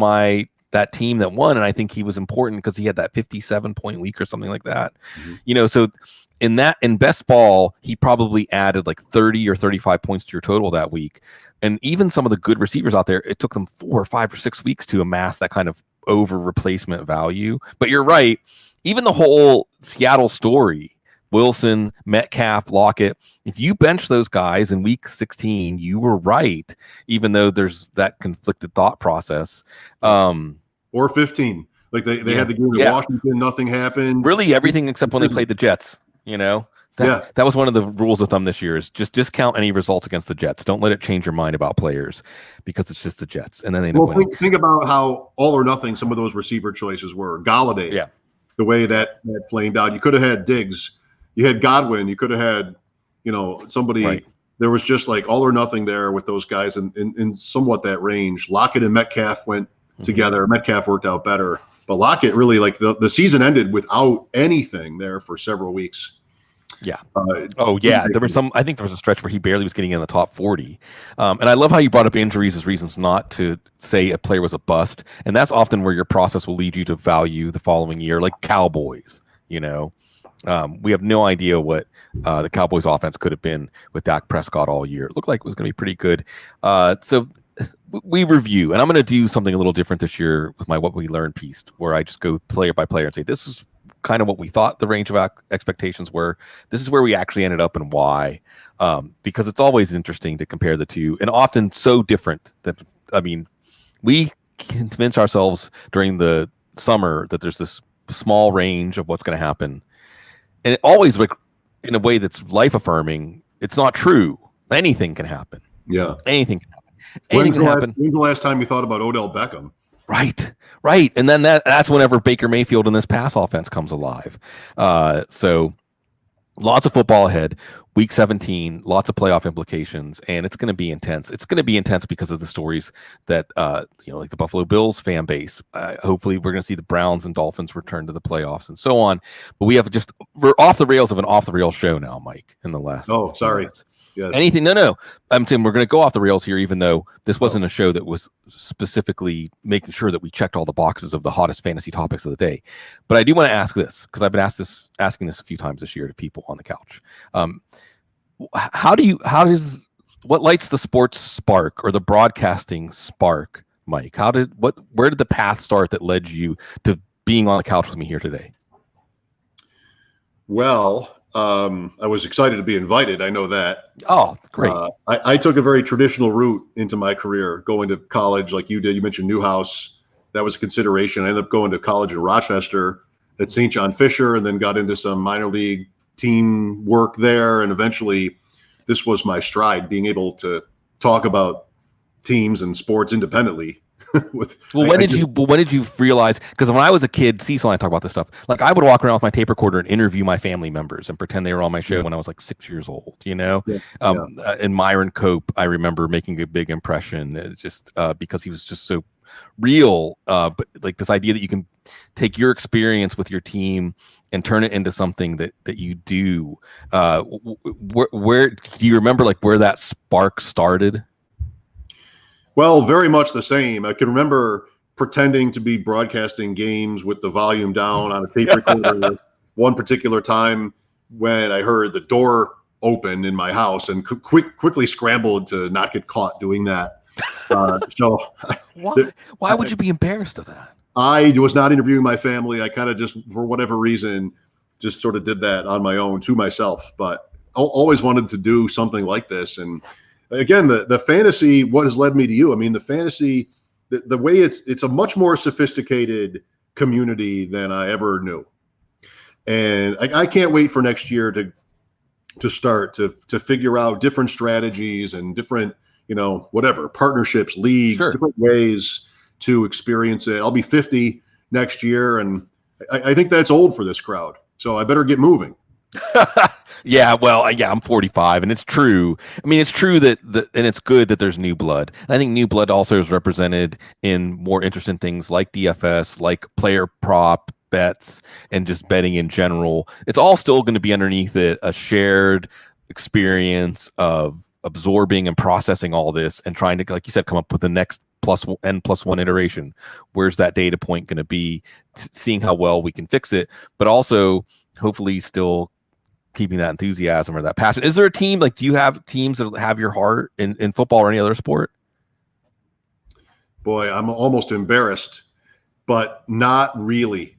that team that won, and I think he was important because he had that 57-point week or something like that. Mm-hmm. So in best ball, he probably added like 30 or 35 points to your total that week. And even some of the good receivers out there, it took them 4 or 5 or 6 weeks to amass that kind of over replacement value. But you're right. Even the whole Seattle story, Wilson, Metcalf, Lockett, if you bench those guys in week 16, you were right, even though there's that conflicted thought process. Or 15. Like they had the game in Washington, nothing happened. Really everything except when they played the Jets, That was one of the rules of thumb this year is just discount any results against the Jets. Don't let it change your mind about players because it's just the Jets. And then they think about how all or nothing some of those receiver choices were. Galladay, the way that flamed out. You could have had Diggs. You had Godwin. You could have had, somebody. Right. There was just like all or nothing there with those guys in somewhat that range. Lockett and Metcalf went together. Metcalf worked out better. But Lockett really, like the season ended without anything there for several weeks. Yeah. There was I think there was a stretch where he barely was getting in the top 40. And I love how you brought up injuries as reasons not to say a player was a bust. And that's often where your process will lead you to value the following year, like Cowboys, we have no idea what the Cowboys offense could have been with Dak Prescott all year. It looked like it was going to be pretty good. So we review, and I'm going to do something a little different this year with my What We Learned piece, where I just go player by player and say, this is kind of what we thought the range of expectations were. This is where we actually ended up and why, because it's always interesting to compare the two, and often so different that, we convince ourselves during the summer that there's this small range of what's going to happen. And it always, like, in a way that's life-affirming, it's not true. Anything can happen. Yeah. Anything can happen. When's the last time you thought about Odell Beckham? Right. And then that's whenever Baker Mayfield and this pass offense comes alive. So lots of football ahead. Week 17, lots of playoff implications, and it's going to be intense. It's going to be intense because of the stories that, like the Buffalo Bills fan base. Hopefully we're going to see the Browns and Dolphins return to the playoffs and so on. But we're off the rails of an off the rails show now, Mike, in the last. Oh, sorry. Yes. Anything? No. I'm saying we're going to go off the rails here, even though this wasn't a show that was specifically making sure that we checked all the boxes of the hottest fantasy topics of the day. But I do want to ask this, because I've been asking this a few times this year to people on the couch. What lights the sports spark or the broadcasting spark, Mike? Where did the path start that led you to being on the couch with me here today? Well, I was excited to be invited. I know that. Oh, great. I took a very traditional route into my career, going to college like you did. You mentioned Newhouse. That was a consideration. I ended up going to college in Rochester at St. John Fisher, and then got into some minor league team work there. And eventually this was my stride, being able to talk about teams and sports independently. When did you realize? Because when I was a kid, Cecil and I talk about this stuff. Like, I would walk around with my tape recorder and interview my family members and pretend they were on my show when I was like 6 years old. And Myron Cope, I remember making a big impression. It's just because he was just so real. But like this idea that you can take your experience with your team and turn it into something that you do. Where do you remember, like, where that spark started? Well, very much the same. I can remember pretending to be broadcasting games with the volume down on a tape recorder one particular time when I heard the door open in my house, and quickly scrambled to not get caught doing that. So why would you be embarrassed of that? I was not interviewing my family. I kind of just, for whatever reason, just sort of did that on my own to myself, but always wanted to do something like this. And again, the fantasy, what has led me to you? I mean, the fantasy, the way it's a much more sophisticated community than I ever knew. And I can't wait for next year to start to figure out different strategies and different, whatever, partnerships, leagues, different ways to experience it. I'll be 50 next year, and I think that's old for this crowd. So I better get moving. I'm 45, and it's true. I mean, it's true that and it's good that there's new blood. And I think new blood also is represented in more interesting things like DFS, like player prop bets, and just betting in general. It's all still going to be underneath it, a shared experience of absorbing and processing all this and trying to, like you said, come up with the next n+1 iteration. Where's that data point going to be? Seeing how well we can fix it, but also hopefully still keeping that enthusiasm or that passion. Is there a team, like, do you have teams that have your heart in football or any other sport? Boy, I'm almost embarrassed, but not really.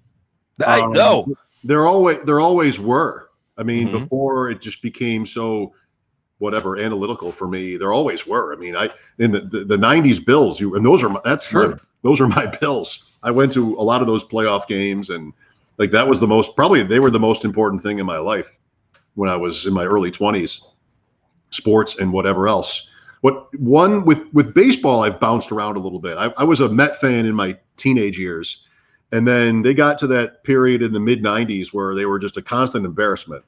No. There always were. I mean, Mm-hmm. before it just became so whatever analytical for me, there always were. I mean, in the 90s Bills, those are my Bills. I went to a lot of those playoff games, and like that was they were the most important thing in my life when I was in my early 20s, sports and whatever else. With baseball, I've bounced around a little bit. I was a Met fan in my teenage years, and then they got to that period in the mid 90s where they were just a constant embarrassment,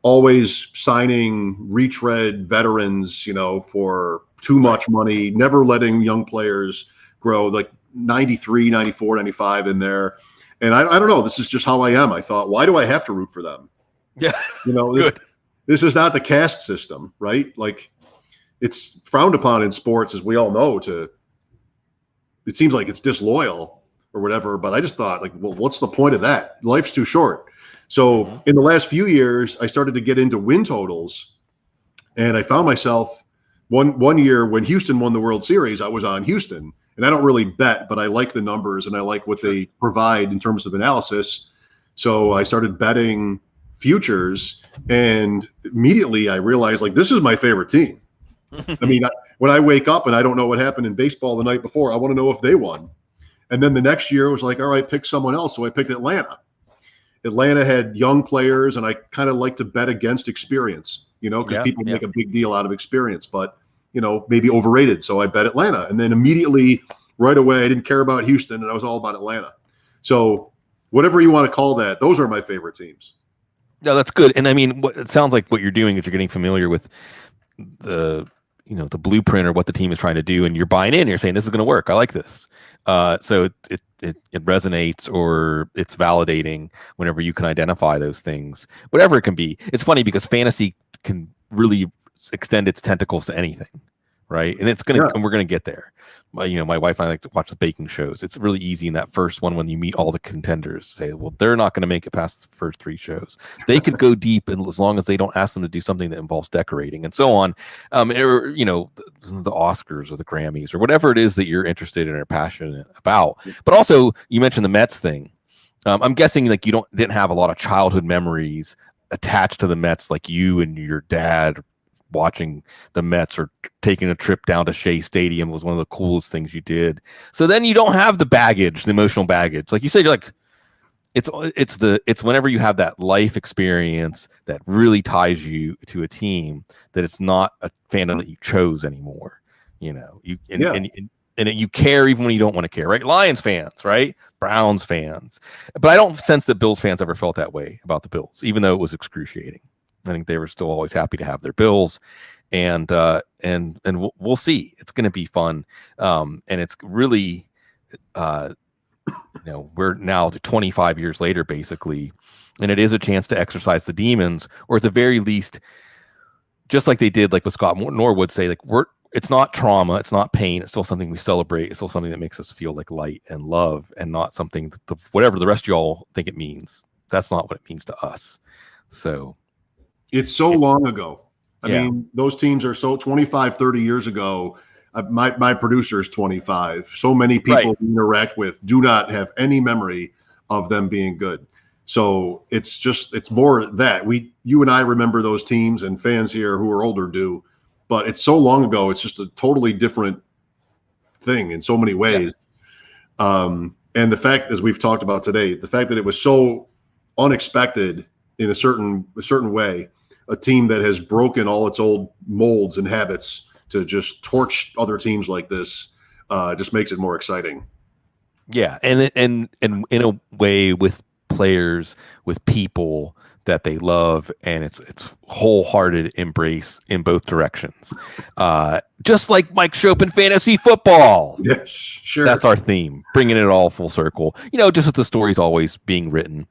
always signing retread veterans, for too much money, never letting young players grow, like 93, 94, 95 in there. And I don't know, this is just how I am. I thought, why do I have to root for them? Yeah. Good. This is not the caste system, right? Like, it's frowned upon in sports, as we all know, it seems like it's disloyal or whatever. But I just thought, like, well, what's the point of that? Life's too short. So in the last few years, I started to get into win totals, and I found myself one year when Houston won the World Series, I was on Houston, and I don't really bet, but I like the numbers and I like what they provide in terms of analysis. So I started betting futures, and immediately I realized, like, this is my favorite team. I mean, when I wake up and I don't know what happened in baseball the night before, I want to know if they won. And then the next year it was like, all right, pick someone else. So I picked Atlanta. Atlanta had young players, and I kind of like to bet against experience, because people make a big deal out of experience, but, maybe overrated. So I bet Atlanta. And then immediately, right away, I didn't care about Houston, and I was all about Atlanta. So whatever you want to call that, those are my favorite teams. No, that's good. And I mean, it sounds like what you're doing is you're getting familiar with the blueprint or what the team is trying to do, and you're buying in. You're saying, this is going to work. I like this. So it resonates, or it's validating whenever you can identify those things, whatever it can be. It's funny because fantasy can really extend its tentacles to anything, right? And and we're gonna get there. My wife and I like to watch the baking shows. It's really easy in that first one when you meet all the contenders. Say, well, they're not going to make it past the first 3 shows. They could go deep, and as long as they don't ask them to do something that involves decorating and so on, or the Oscars or the Grammys or whatever it is that you're interested in or passionate about. But also, you mentioned the Mets thing. I'm guessing like you didn't have a lot of childhood memories attached to the Mets, like you and your dad watching the Mets or taking a trip down to Shea Stadium was one of the coolest things you did. So then you don't have the baggage, the emotional baggage. Like you said, you're like, it's whenever you have that life experience that really ties you to a team, that it's not a fandom that you chose anymore. You care even when you don't want to care, right? Lions fans, right? Browns fans. But I don't sense that Bills fans ever felt that way about the Bills, even though it was excruciating. I think they were still always happy to have their Bills, and we'll see. It's going to be fun, and it's really, we're now 25 years later, basically, and it is a chance to exercise the demons, or at the very least, just like they did, like with Scott Norwood, say, like, it's not trauma, it's not pain, it's still something we celebrate, it's still something that makes us feel like light and love, and not something whatever the rest of y'all think it means. That's not what it means to us. So. It's so long ago. I mean, those teams are so 25, 30 years ago. My producer is 25. So many people we interact with do not have any memory of them being good. So it's more that you and I remember those teams, and fans here who are older do, but it's so long ago. It's just a totally different thing in so many ways. And the fact, as we've talked about today, the fact that it was so unexpected in a certain way, a team that has broken all its old molds and habits to just torch other teams like this, just makes it more exciting. Yeah, and in a way, with players, with people that they love, and it's wholehearted embrace in both directions. Just like Mike Schopp in fantasy football. Yes, sure. That's our theme, bringing it all full circle. Just as the story's always being written.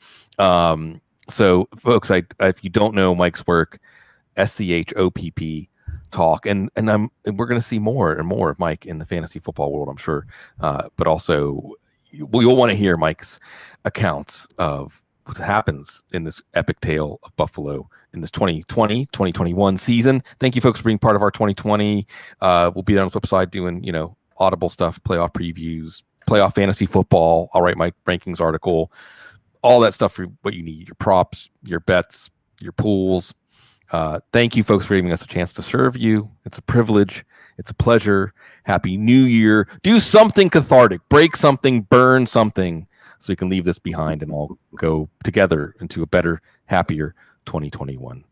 So, folks, if you don't know Mike's work, SCHOPP talk, and we're going to see more and more of Mike in the fantasy football world, I'm sure. But also, you'll want to hear Mike's accounts of what happens in this epic tale of Buffalo in this 2020-2021 season. Thank you, folks, for being part of our 2020. We'll be there on the flip side doing, Audible stuff, playoff previews, playoff fantasy football. I'll write my rankings article, all that stuff for what you need, your props, your bets, your pools. Thank you, folks, for giving us a chance to serve you. It's a privilege. It's a pleasure. Happy New Year. Do something cathartic. Break something. Burn something so we can leave this behind and all go together into a better, happier 2021.